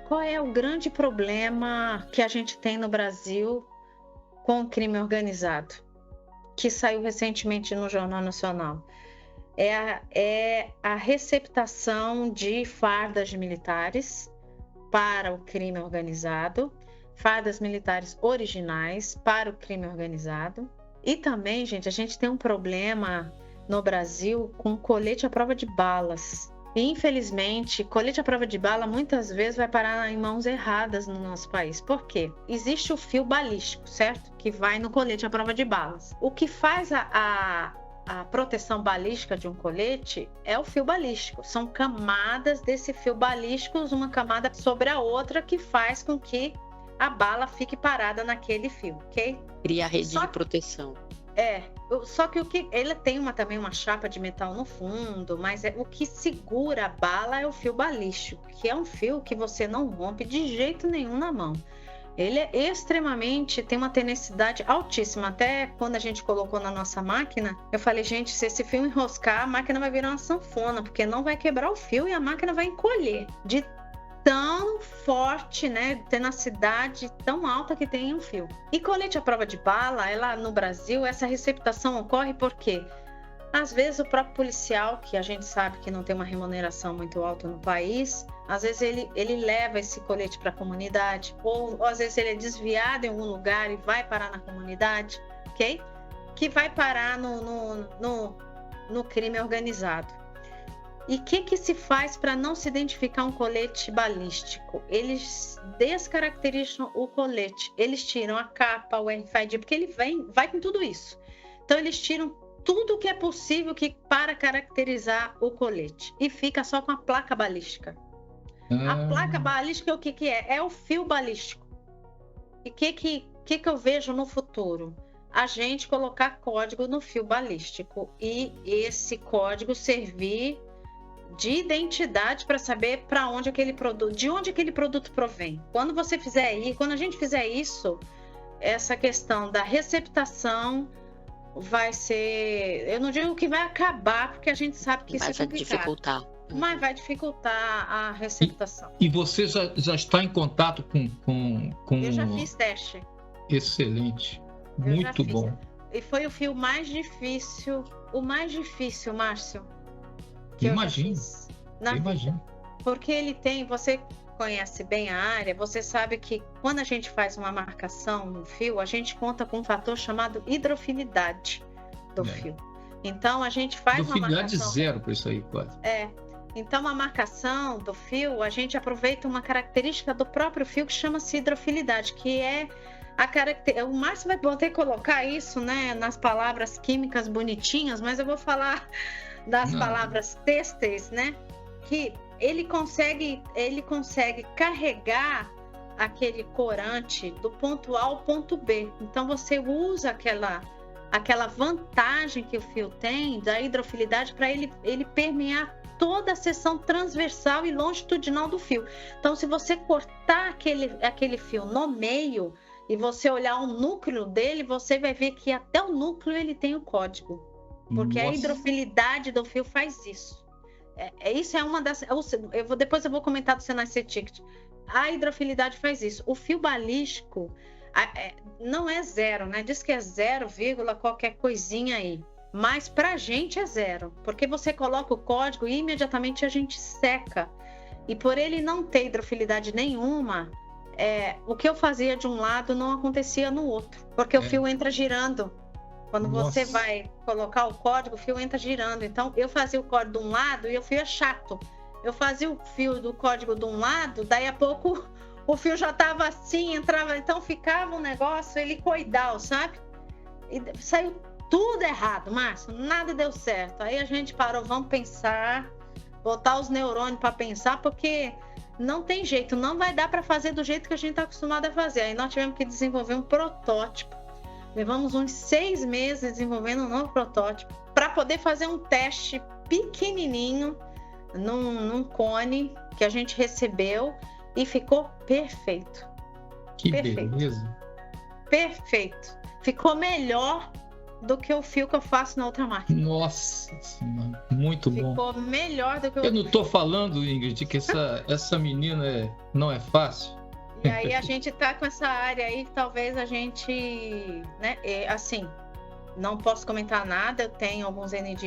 Qual é o grande problema que a gente tem no Brasil com o crime organizado? Que saiu recentemente no Jornal Nacional. É a receptação de fardas militares para o crime organizado, fardas militares originais para o crime organizado. E também, gente, a gente tem um problema no Brasil com colete à prova de balas. E, infelizmente, colete à prova de bala muitas vezes vai parar em mãos erradas no nosso país. Por quê? Existe o fio balístico, certo? Que vai no colete à prova de balas. O que faz a proteção balística de um colete é o fio balístico. São camadas desse fio balístico, uma camada sobre a outra, que faz com que a bala fique parada naquele fio, ok? Cria a rede de proteção. Só que ele tem também uma chapa de metal no fundo, mas o que segura a bala é o fio balístico, que é um fio que você não rompe de jeito nenhum na mão. Ele é extremamente, tem uma tenacidade altíssima. Até quando a gente colocou na nossa máquina, eu falei, gente, se esse fio enroscar, a máquina vai virar uma sanfona, porque não vai quebrar o fio e a máquina vai encolher. De tão forte, né, tenacidade tão alta que tem um fio. E colete à prova de bala, lá no Brasil, essa receptação ocorre porque às vezes o próprio policial, que a gente sabe que não tem uma remuneração muito alta no país, às vezes ele leva esse colete para a comunidade, ou às vezes ele é desviado em algum lugar e vai parar na comunidade, ok? Que vai parar no crime organizado. E o que se faz para não se identificar um colete balístico? Eles descaracterizam o colete, eles tiram a capa, o RFID, porque ele vai com tudo isso. Então eles tiram tudo o que é possível para caracterizar o colete e fica só com a placa balística. A placa balística, o que é? É o fio balístico. E o que eu vejo no futuro? A gente colocar código no fio balístico e esse código servir de identidade para saber para onde de onde aquele produto provém. Quando a gente fizer isso, essa questão da receptação vai ser, eu não digo que vai acabar, porque a gente sabe que isso é complicado. Vai dificultar. Mas vai dificultar a receptação. E você já está em contato com... Eu já fiz teste. Excelente. Muito bom. E foi o fio mais difícil, Márcio. Imagino. Porque ele tem, você conhece bem a área, você sabe que quando a gente faz uma marcação no fio, a gente conta com um fator chamado hidrofilidade do fio. Então a gente faz uma marcação. Hidrofilidade zero para isso aí, quase. Então a marcação do fio, a gente aproveita uma característica do próprio fio que chama-se hidrofilidade, que é o Márcio vai poder colocar isso, né, nas palavras químicas bonitinhas, mas eu vou falar das palavras têxteis, né? Que ele consegue carregar aquele corante do ponto A ao ponto B. Então você usa aquela vantagem que o fio tem da hidrofilidade para ele permear toda a seção transversal e longitudinal do fio. Então, se você cortar aquele fio no meio e você olhar o núcleo dele, você vai ver que até o núcleo ele tem o código. Porque a hidrofilidade do fio faz isso. Isso é uma das... Depois eu vou comentar do Senai Ticket. A hidrofilidade faz isso. O fio balístico não é zero, né? Diz que é 0, qualquer coisinha aí. Mas pra gente é 0. Porque você coloca o código e imediatamente a gente seca. E por ele não ter hidrofilidade nenhuma, o que eu fazia de um lado não acontecia no outro. Porque o fio entra girando. Quando você vai colocar o código, o fio entra girando. Então, eu fazia o código de um lado e o fio é chato. Eu fazia o fio do código de um lado, daí a pouco o fio já estava assim, entrava. Então, ficava um negócio helicoidal, sabe? E saiu tudo errado, Márcio. Nada deu certo. Aí a gente parou, vamos pensar, botar os neurônios para pensar, porque não tem jeito, não vai dar para fazer do jeito que a gente está acostumado a fazer. Aí nós tivemos que desenvolver um protótipo. Levamos uns 6 meses desenvolvendo um novo protótipo para poder fazer um teste pequenininho num cone que a gente recebeu e ficou perfeito. Que beleza! Perfeito. Ficou melhor do que o fio que eu faço na outra máquina. Nossa Senhora, muito bom. Ficou melhor do que Eu não estou falando, Ingrid, que essa menina não é fácil. E aí a gente tá com essa área aí que talvez a gente, né, assim, não posso comentar nada, eu tenho alguns ND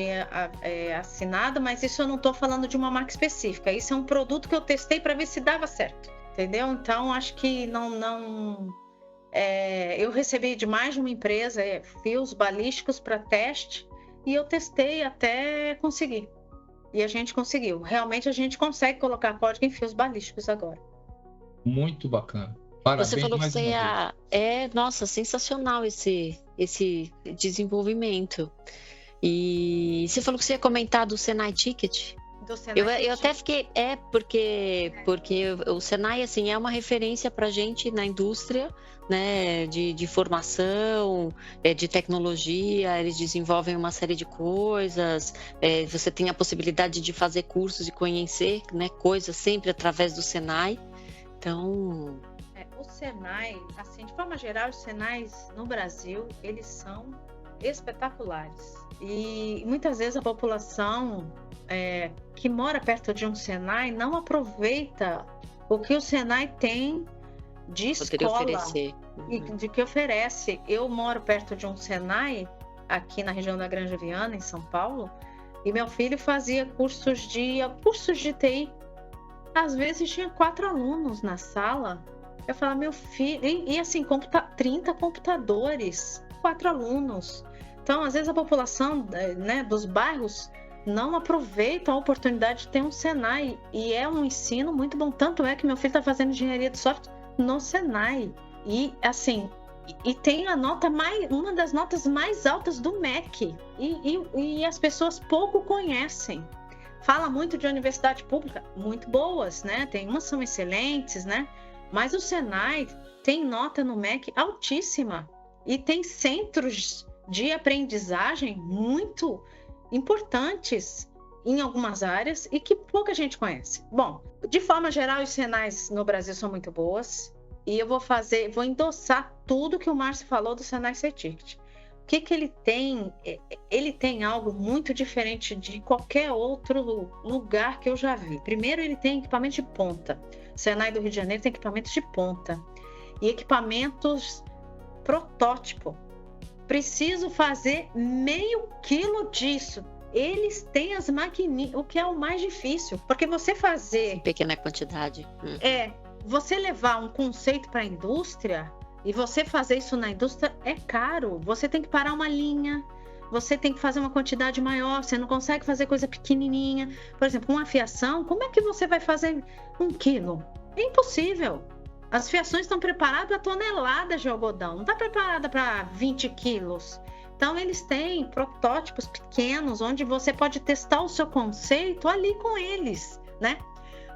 assinado, mas isso eu não estou falando de uma marca específica. Isso é um produto que eu testei para ver se dava certo, entendeu? Então acho que eu recebi de mais de uma empresa fios balísticos para teste e eu testei até conseguir. E a gente conseguiu. Realmente a gente consegue colocar código em fios balísticos agora. Muito bacana. Parabéns. Você falou que mais uma vez. Nossa, sensacional esse desenvolvimento. E você falou que você ia comentar do Senai Ticket. Eu até fiquei, porque o Senai, assim, é uma referência para gente na indústria, né, de formação, de tecnologia, eles desenvolvem uma série de coisas, você tem a possibilidade de fazer cursos e conhecer, né, coisas sempre através do Senai, então... O Senai, assim, de forma geral, os Senais no Brasil, eles são espetaculares. E muitas vezes a população que mora perto de um Senai não aproveita o que o Senai tem de escola e de que oferece. Eu moro perto de um Senai aqui na região da Granja Viana, em São Paulo, e meu filho fazia cursos de TI. Às vezes tinha 4 alunos na sala. Eu falava, meu filho, e assim, 30 computadores, 4 alunos. Então, às vezes a população, né, dos bairros não aproveita a oportunidade de ter um Senai, e é um ensino muito bom. Tanto é que meu filho está fazendo engenharia de software no Senai, e assim, e tem uma das notas mais altas do MEC, e as pessoas pouco conhecem. Fala muito de universidade pública, muito boas, né? Tem umas são excelentes, né? Mas o Senai tem nota no MEC altíssima e tem centros de aprendizagem muito importantes em algumas áreas e que pouca gente conhece. Bom, de forma geral, os Senais no Brasil são muito boas e eu vou endossar tudo que o Márcio falou do Senai C-Ticket. O que ele tem? Ele tem algo muito diferente de qualquer outro lugar que eu já vi. Primeiro, ele tem equipamento de ponta. O Senai do Rio de Janeiro tem equipamentos de ponta e equipamentos protótipo. Preciso fazer meio quilo disso. Eles têm as maquininhas, o que é o mais difícil, porque você fazer... Em pequena quantidade. Você levar um conceito para a indústria e você fazer isso na indústria é caro. Você tem que parar uma linha, você tem que fazer uma quantidade maior, você não consegue fazer coisa pequenininha. Por exemplo, uma fiação, como é que você vai fazer 1 quilo? É impossível. As fiações estão preparadas para toneladas de algodão, não está preparada para 20 quilos. Então, eles têm protótipos pequenos, onde você pode testar o seu conceito ali com eles, né?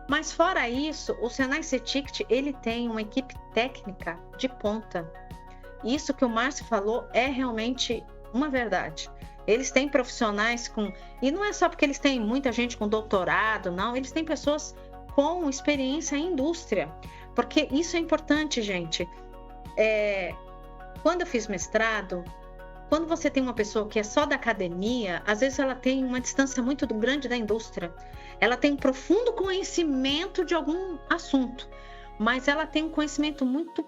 Mas, fora isso, o Senai C-Ticket, ele tem uma equipe técnica de ponta. Isso que o Márcio falou é realmente uma verdade. Eles têm profissionais com... E não é só porque eles têm muita gente com doutorado, não. Eles têm pessoas com experiência em indústria. Porque isso é importante, gente. Quando eu fiz mestrado, quando você tem uma pessoa que é só da academia, às vezes ela tem uma distância muito grande da indústria. Ela tem um profundo conhecimento de algum assunto, mas ela tem um conhecimento muito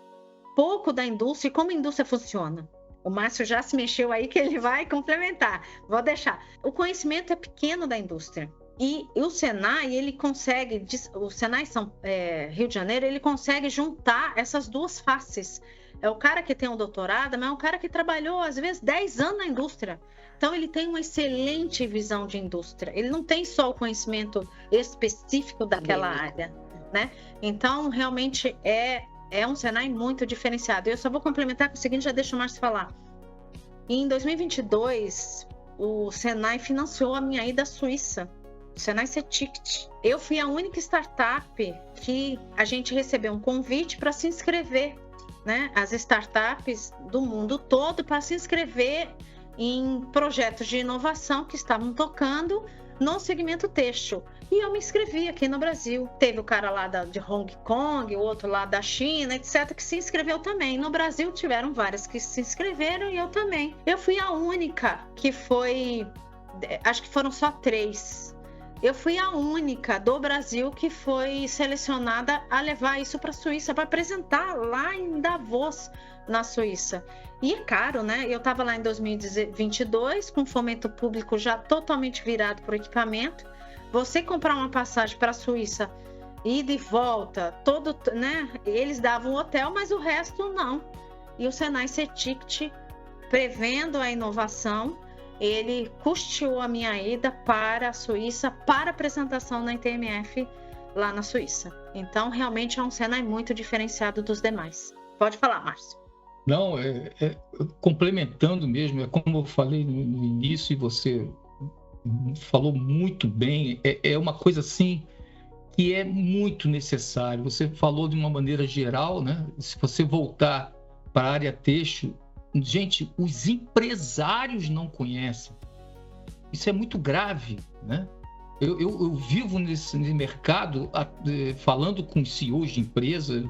pouco da indústria e como a indústria funciona. O Márcio já se mexeu aí que ele vai complementar. Vou deixar. O conhecimento é pequeno da indústria. E o Senai, ele consegue... O Senai Rio de Janeiro, ele consegue juntar essas duas faces. É o cara que tem um doutorado, mas é um cara que trabalhou, às vezes, 10 anos na indústria. Então, ele tem uma excelente visão de indústria. Ele não tem só o conhecimento específico daquela área, né? Então, realmente, é um Senai muito diferenciado. Eu só vou complementar com o seguinte, já deixa o Márcio falar. Em 2022, o Senai financiou a minha ida à Suíça. O Senai C-Ticket. Eu fui a única startup que a gente recebeu um convite para se inscrever né, as startups do mundo todo para se inscrever em projetos de inovação que estavam tocando no segmento têxtil. E eu me inscrevi aqui no Brasil. Teve o cara lá de Hong Kong, o outro lá da China, etc., que se inscreveu também. No Brasil tiveram várias que se inscreveram e eu também. Eu fui a única que foi... Acho que foram só 3. Eu fui a única do Brasil que foi selecionada a levar isso para a Suíça, para apresentar lá em Davos, na Suíça. E é caro, né? Eu estava lá em 2022, com fomento público já totalmente virado para o equipamento. Você comprar uma passagem para a Suíça, ida e volta, todo, né? Eles davam hotel, mas o resto não. E o Senai CETICT, prevendo a inovação, ele custeou a minha ida para a Suíça para apresentação na ITMF lá na Suíça. Então, realmente é um Senai muito diferenciado dos demais. Pode falar, Márcio. Não, complementando mesmo, é como eu falei no início e você falou muito bem, é uma coisa assim que é muito necessário. Você falou de uma maneira geral, né? Se você voltar para a área têxtil, gente, os empresários não conhecem. Isso é muito grave, né? Eu vivo nesse mercado falando com CEOs de empresas,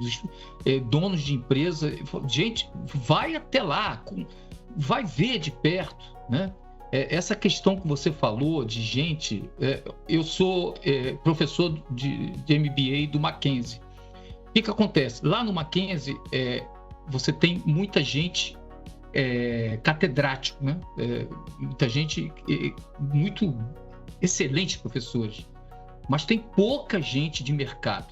donos de empresa. Gente, vai até lá, vai ver de perto, né? Essa questão que você falou de gente... eu sou professor de MBA do Mackenzie. O que acontece? Lá no Mackenzie, você tem muita gente catedrático, né? Muita gente muito excelentes professores, mas tem pouca gente de mercado.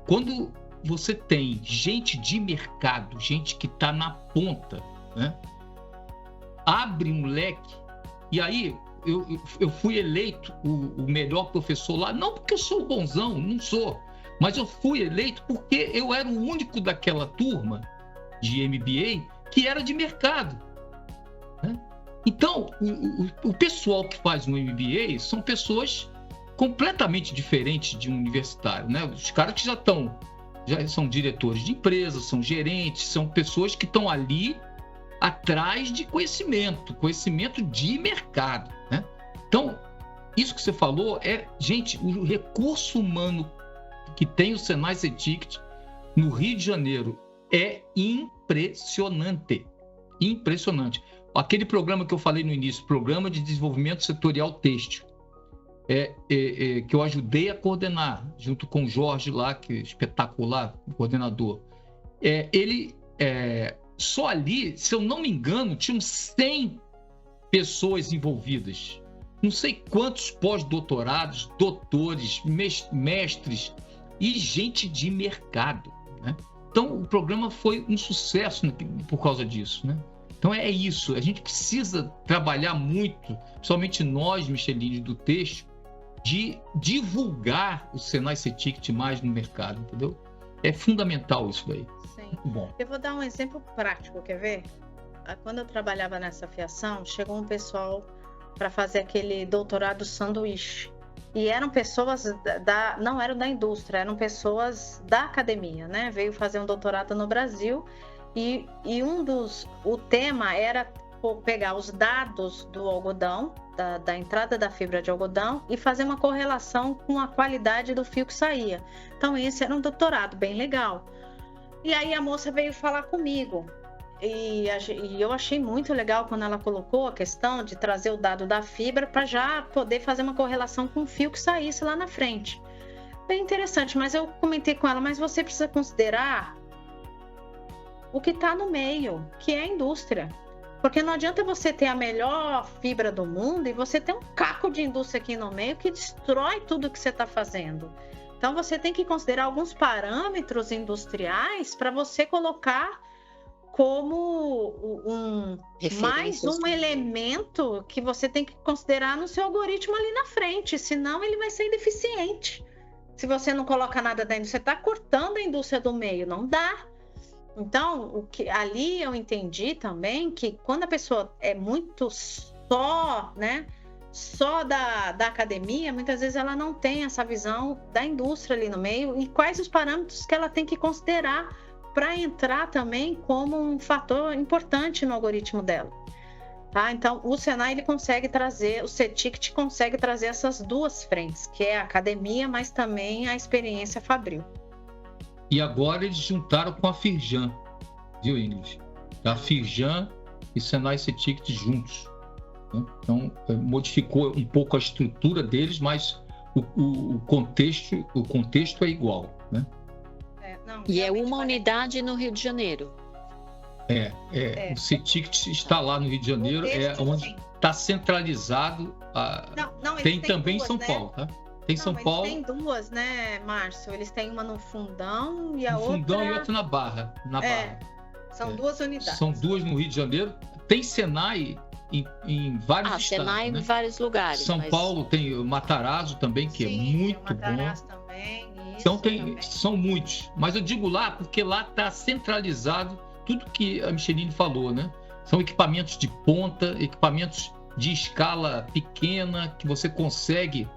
Quando você tem gente de mercado, gente que está na ponta, né? Abre um leque. E aí eu fui eleito o melhor professor lá, não porque eu sou bonzão, não sou, mas eu fui eleito porque eu era o único daquela turma de MBA que era de mercado, né? Então, o pessoal que faz um MBA são pessoas completamente diferentes de um universitário, né? Os caras que já são diretores de empresas, são gerentes, são pessoas que estão ali atrás de conhecimento de mercado, né? Então, isso que você falou gente, o recurso humano que tem o Senai CETICT no Rio de Janeiro é impressionante. Impressionante. Aquele programa que eu falei no início, Programa de Desenvolvimento Setorial Têxtil, que eu ajudei a coordenar, junto com o Jorge lá, que é espetacular, o coordenador. Só ali, se eu não me engano, tinham 100 pessoas envolvidas. Não sei quantos pós-doutorados, doutores, mestres e gente de mercado, né? Então, o programa foi um sucesso por causa disso, né? Então, é isso. A gente precisa trabalhar muito, principalmente nós, Micheline, do têxtil, de divulgar o Senai CETICT mais no mercado, entendeu? É fundamental isso daí. Sim. Muito bom. Eu vou dar um exemplo prático, quer ver? Quando eu trabalhava nessa fiação, chegou um pessoal para fazer aquele doutorado sanduíche. E eram pessoas não eram da indústria, eram pessoas da academia, né? Veio fazer um doutorado no Brasil e o tema era pegar os dados do algodão, da entrada da fibra de algodão e fazer uma correlação com a qualidade do fio que saía. Então esse era um doutorado bem legal. E aí a moça veio falar comigo. E eu achei muito legal quando ela colocou a questão de trazer o dado da fibra para já poder fazer uma correlação com o fio que saísse lá na frente. Bem interessante, mas eu comentei com ela, mas você precisa considerar o que está no meio, que é a indústria. Porque não adianta você ter a melhor fibra do mundo e você ter um caco de indústria aqui no meio que destrói tudo que você está fazendo. Então você tem que considerar alguns parâmetros industriais para você colocar como mais um elemento que você tem que considerar no seu algoritmo ali na frente, senão ele vai ser deficiente. Se você não coloca nada da indústria, você está cortando a indústria do meio, não dá. Então, ali eu entendi também que quando a pessoa é muito só da academia, muitas vezes ela não tem essa visão da indústria ali no meio e quais os parâmetros que ela tem que considerar para entrar também como um fator importante no algoritmo dela. Tá? Então, o Senai ele consegue trazer, o CETICT consegue trazer essas duas frentes, que é a academia, mas também a experiência fabril. E agora eles juntaram com a Firjan, viu, Ingrid? A Firjan e Senai CETICT juntos. Né? Então, modificou um pouco a estrutura deles, mas o contexto é igual. Né? E é uma unidade no Rio de Janeiro. O CETICT está lá no Rio de Janeiro, onde está centralizado. Tem também duas, em São Paulo, tá? Tem São Paulo. Tem duas, né, Márcio? Eles têm uma no Fundão e a outra... Fundão e outra na Barra. Barra. São duas unidades. São duas no Rio de Janeiro. Tem Senai em vários estados. Senai né? Em vários lugares. São Paulo tem o Matarazzo também, que é muito bom. Matarazzo também, são muitos. Mas eu digo lá porque lá está centralizado tudo que a Micheline falou, né? São equipamentos de ponta, equipamentos de escala pequena, que você consegue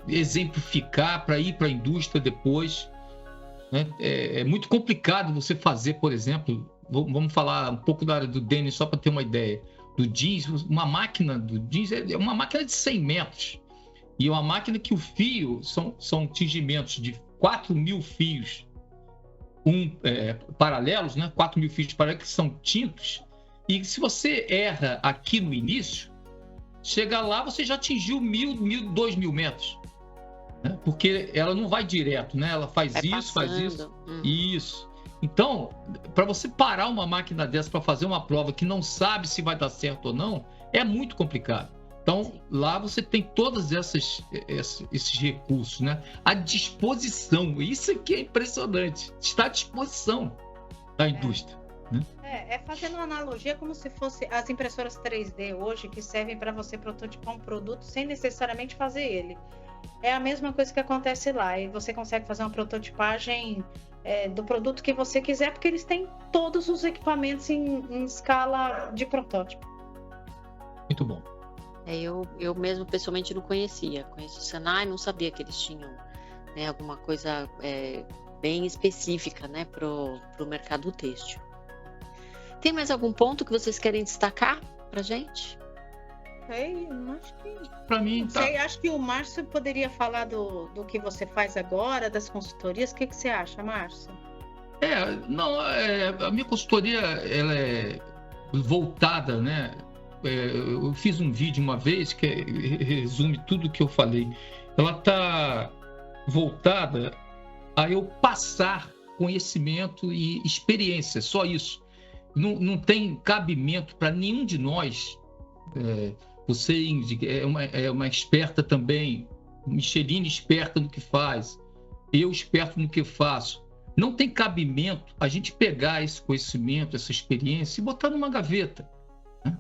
exemplificar para ir para a indústria depois. Né? É muito complicado você fazer, por exemplo, vamos falar um pouco da área do Denis, só para ter uma ideia, do jeans. Uma máquina do jeans é uma máquina de 100 metros. E é uma máquina que o fio são tingimentos de 4.000 fios paralelos, né? 4.000 fios paralelos que são tintos, e se você erra aqui no início, chega lá, você já atingiu 2.000 metros, né? Porque ela não vai direto, né? Ela faz isso. Isso. Então, para você parar uma máquina dessa para fazer uma prova que não sabe se vai dar certo ou não, é muito complicado. Então, lá você tem todos esses recursos, né? À disposição. Isso aqui é impressionante. Está à disposição da indústria. Né? Fazendo uma analogia como se fosse as impressoras 3D hoje, que servem para você prototipar um produto sem necessariamente fazer ele. É a mesma coisa que acontece lá. E você consegue fazer uma prototipagem do produto que você quiser, porque eles têm todos os equipamentos em escala de protótipo. Muito bom. Eu mesmo pessoalmente não conhecia. Conheço o Senai, não sabia que eles tinham, né, alguma coisa bem específica, né, para o mercado têxtil. Tem mais algum ponto que vocês querem destacar para gente? Acho que... Para mim, tá. Acho que o Márcio poderia falar do que você faz agora, das consultorias. O que você acha, Márcio? A minha consultoria ela é voltada, né? Eu fiz um vídeo uma vez que resume tudo que eu falei. Ela está voltada a eu passar conhecimento e experiência, só isso. Não tem cabimento para nenhum de nós. Você, Ingrid, é uma experta também, Micheline esperta no que faz, eu esperto no que faço. Não tem cabimento a gente pegar esse conhecimento, essa experiência e botar numa gaveta, né?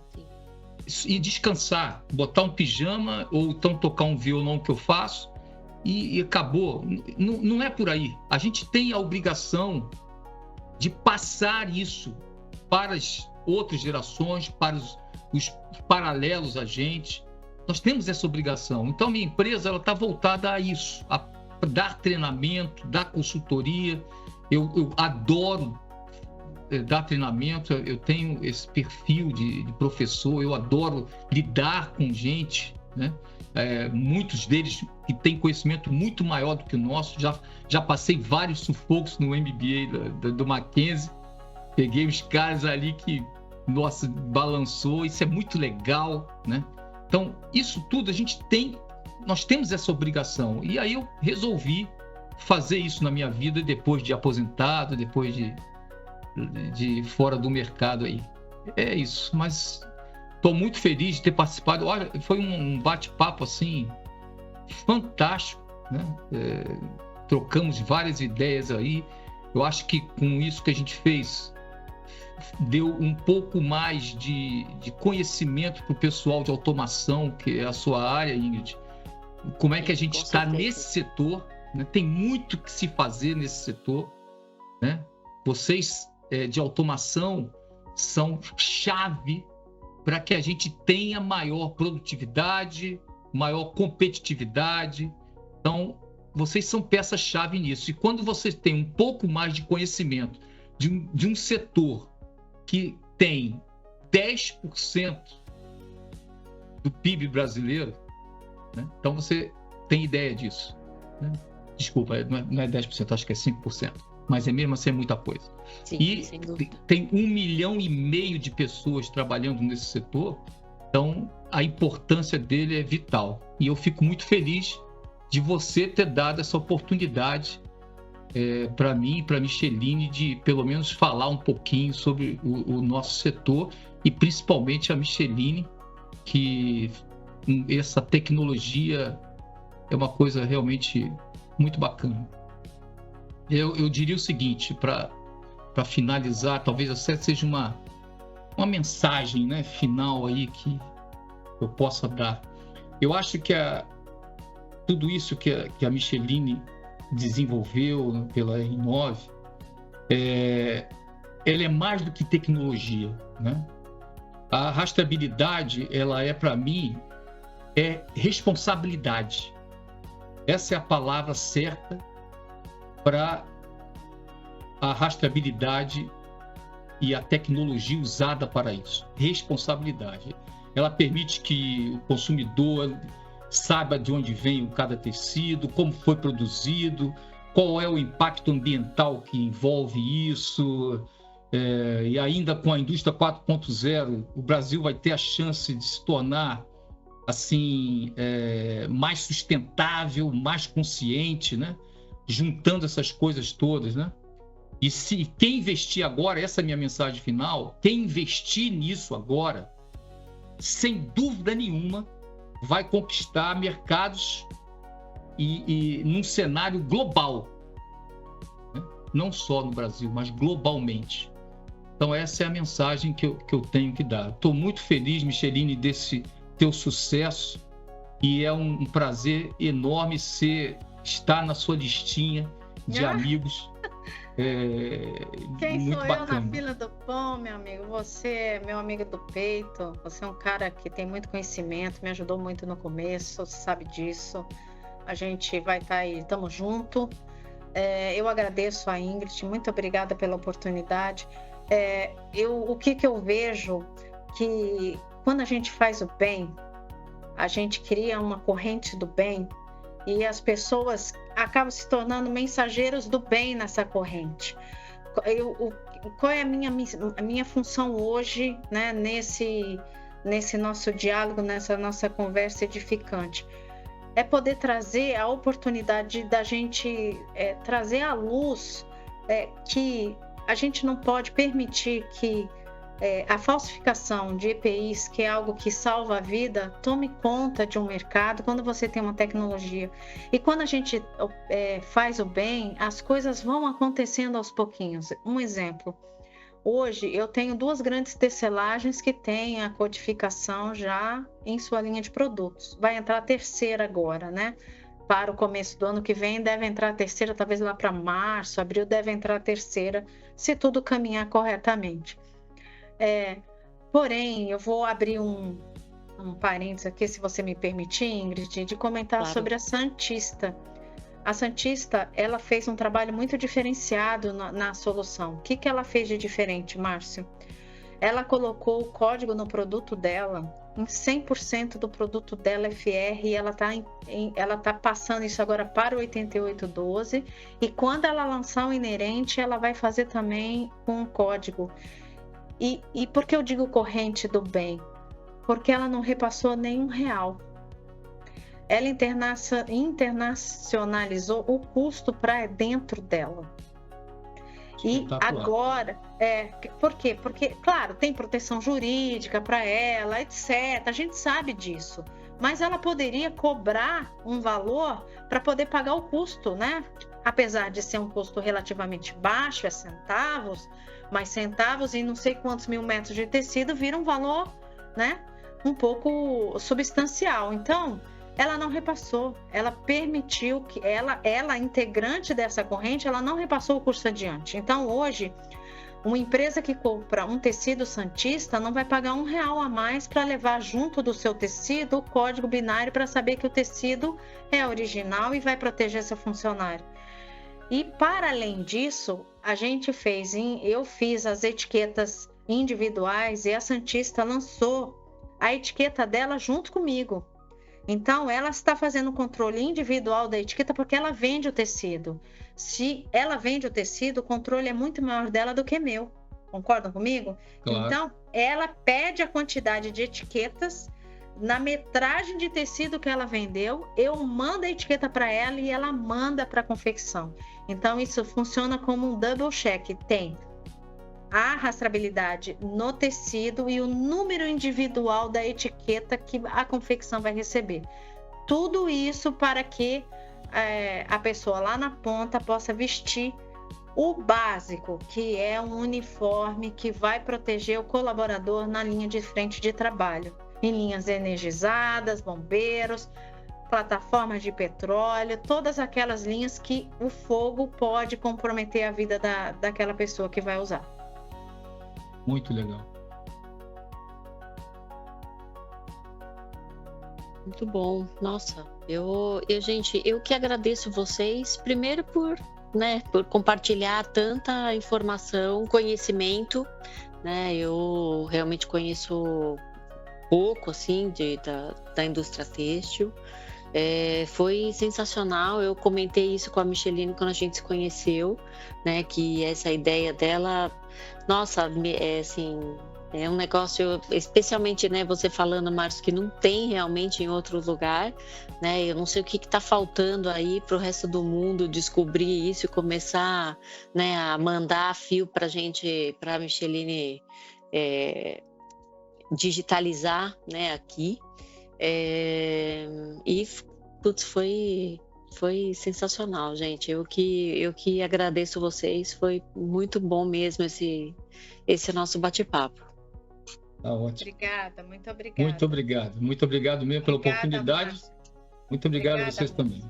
E descansar, botar um pijama ou então tocar um violão que eu faço e acabou. Não é por aí. A gente tem a obrigação de passar isso para as outras gerações, para os paralelos a gente. Nós temos essa obrigação. Então, minha empresa está voltada a isso, a dar treinamento, dar consultoria. Eu adoro dar treinamento, eu tenho esse perfil de professor, eu adoro lidar com gente, né? Muitos deles que têm conhecimento muito maior do que o nosso. Já passei vários sufocos no MBA do Mackenzie, peguei os caras ali que, nossa, balançou. Isso é muito legal, né? Então, isso tudo nós temos essa obrigação. E aí eu resolvi fazer isso na minha vida depois de aposentado, depois de fora do mercado aí. É isso, mas estou muito feliz de ter participado. Olha, foi um bate-papo assim fantástico, né? Trocamos várias ideias aí. Eu acho que com isso que a gente fez deu um pouco mais de conhecimento para o pessoal de automação, que é a sua área, Ingrid. Como é que a gente está nesse setor, né? Tem muito que se fazer nesse setor, né? Vocês de automação são chave para que a gente tenha maior produtividade, maior competitividade. Então, vocês são peça-chave nisso. E quando você tem um pouco mais de conhecimento de um setor que tem 10% do PIB brasileiro, né? Então você tem ideia disso, né? Desculpa, não é 10%, acho que é 5%, mas é mesmo assim é muita coisa. Sim, e sem dúvida. Tem 1,5 milhão de pessoas trabalhando nesse setor, então a importância dele é vital. E eu fico muito feliz de você ter dado essa oportunidade para mim e para a Micheline de pelo menos falar um pouquinho sobre o nosso setor e principalmente a Micheline, que essa tecnologia é uma coisa realmente muito bacana. Eu diria o seguinte, para finalizar, talvez essa seja uma mensagem, né, final aí que eu possa dar. Eu acho que tudo isso que a Micheline desenvolveu pela R9, ela é mais do que tecnologia, né? A rastreabilidade, ela para mim, é responsabilidade. Essa é a palavra certa para a rastreabilidade e a tecnologia usada para isso. Responsabilidade. Ela permite que o consumidor saiba de onde vem cada tecido, como foi produzido, qual é o impacto ambiental que envolve isso. E ainda com a indústria 4.0, o Brasil vai ter a chance de se tornar assim, mais sustentável, mais consciente, né? Juntando essas coisas todas, né? E se quem investir agora, essa é a minha mensagem final, quem investir nisso agora, sem dúvida nenhuma, vai conquistar mercados e num cenário global, né? Não só no Brasil, mas globalmente. Então essa é a mensagem que eu tenho que dar. Estou muito feliz, Micheline, desse teu sucesso, e é um prazer enorme estar na sua listinha de amigos. Quem muito sou bacana. Eu na fila do pão, meu amigo? Você é meu amigo do peito, você é um cara que tem muito conhecimento, me ajudou muito no começo, você sabe disso. A gente vai estar aí, estamos juntos. Eu agradeço a Ingrid, muito obrigada pela oportunidade. O que eu vejo que quando a gente faz o bem, a gente cria uma corrente do bem e as pessoas acabam se tornando mensageiros do bem nessa corrente. Qual é a minha função hoje, né, nesse nosso diálogo, nessa nossa conversa edificante? É poder trazer a oportunidade da gente trazer à luz que a gente não pode permitir que a falsificação de EPIs, que é algo que salva a vida, tome conta de um mercado quando você tem uma tecnologia. E quando a gente faz o bem, as coisas vão acontecendo aos pouquinhos. Um exemplo, hoje eu tenho 2 grandes tecelagens que têm a codificação já em sua linha de produtos. Vai entrar a 3ª agora, né? Para o começo do ano que vem deve entrar a 3ª, talvez lá para março, abril deve entrar a 3ª, se tudo caminhar corretamente. Porém, eu vou abrir um parênteses aqui, se você me permitir, Ingrid, de comentar Claro. sobre a Santista. A Santista, ela fez um trabalho muito diferenciado na solução. O que ela fez de diferente, Márcio? Ela colocou o código no produto dela, em 100% do produto dela FR, e ela tá passando isso agora para o 8812, e quando ela lançar o inerente, ela vai fazer também com um código. E por que eu digo corrente do bem? Porque ela não repassou nenhum real. Ela internacionalizou o custo para dentro dela. E agora, por quê? Porque, claro, tem proteção jurídica para ela, etc. A gente sabe disso. Mas ela poderia cobrar um valor para poder pagar o custo, né? Apesar de ser um custo relativamente baixo, centavos, mas centavos e não sei quantos mil metros de tecido vira um valor, né, um pouco substancial. Então, ela não repassou, ela permitiu que ela integrante dessa corrente, ela não repassou o custo adiante. Então, hoje, Uma empresa que compra um tecido Santista não vai pagar R$1 a mais para levar junto do seu tecido o código binário para saber que o tecido é original e vai proteger seu funcionário. E para além disso, eu fiz as etiquetas individuais e a Santista lançou a etiqueta dela junto comigo. Então, ela está fazendo o controle individual da etiqueta porque ela vende o tecido. Se ela vende o tecido, o controle é muito maior dela do que meu. Concordam comigo? Claro. Então, ela pede a quantidade de etiquetas na metragem de tecido que ela vendeu. Eu mando a etiqueta para ela e ela manda para a confecção. Então, isso funciona como um double check. Tem a rastreabilidade no tecido e o número individual da etiqueta que a confecção vai receber. Tudo isso para que a pessoa lá na ponta possa vestir o básico, que é um uniforme que vai proteger o colaborador na linha de frente de trabalho, em linhas energizadas, bombeiros, plataformas de petróleo, todas aquelas linhas que o fogo pode comprometer a vida daquela pessoa que vai usar. Muito legal. Muito bom. Nossa, gente, eu que agradeço vocês, primeiro por compartilhar tanta informação, conhecimento, né? Eu realmente conheço pouco, assim, da indústria têxtil. Foi sensacional. Eu comentei isso com a Micheline quando a gente se conheceu, né? Que essa ideia dela, nossa, assim, é um negócio, especialmente, né, você falando, Márcio, que não tem realmente em outro lugar, né? Eu não sei o que está faltando aí para o resto do mundo descobrir isso e começar, né, a mandar fio para a Micheline digitalizar, né, aqui. E putz, foi sensacional, gente. Eu que agradeço vocês. Foi muito bom mesmo esse nosso bate-papo. Tá ótimo. Obrigada, muito obrigada. Muito obrigado mesmo pela oportunidade. Márcio. Muito obrigado a vocês também.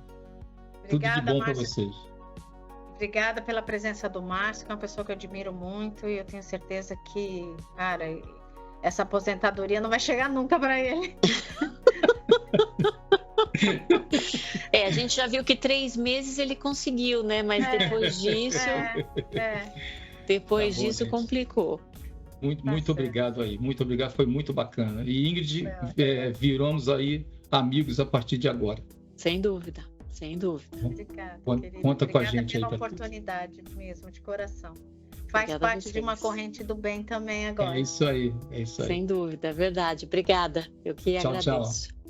Obrigada, tudo de bom para Márcio. vocês. Obrigada pela presença do Márcio, que é uma pessoa que eu admiro muito, e eu tenho certeza que, cara, essa aposentadoria não vai chegar nunca para ele. A gente já viu que 3 meses ele conseguiu, né? Mas depois disso, depois Tá bom, disso gente. Complicou. Muito obrigado aí, muito obrigado, foi muito bacana. E Ingrid, viramos aí amigos a partir de agora. Sem dúvida, sem dúvida. Obrigada, Conta com a gente aí. Obrigada pela oportunidade mesmo, de coração. Faz Obrigada parte de uma corrente do bem também agora. É isso aí. Sem dúvida, é verdade. Obrigada, eu que agradeço. Tchau.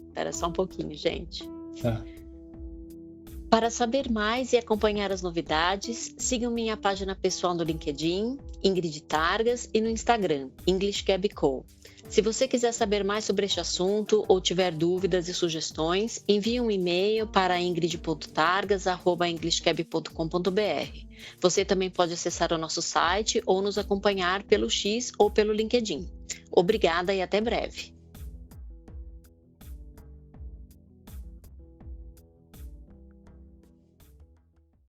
Espera só um pouquinho, gente. Tá. Para saber mais e acompanhar as novidades, sigam minha página pessoal no LinkedIn, Ingrid Targas, e no Instagram, English Cab Co. Se você quiser saber mais sobre este assunto ou tiver dúvidas e sugestões, envie um e-mail para ingrid.targas@englishcab.com.br. Você também pode acessar o nosso site ou nos acompanhar pelo X ou pelo LinkedIn. Obrigada e até breve.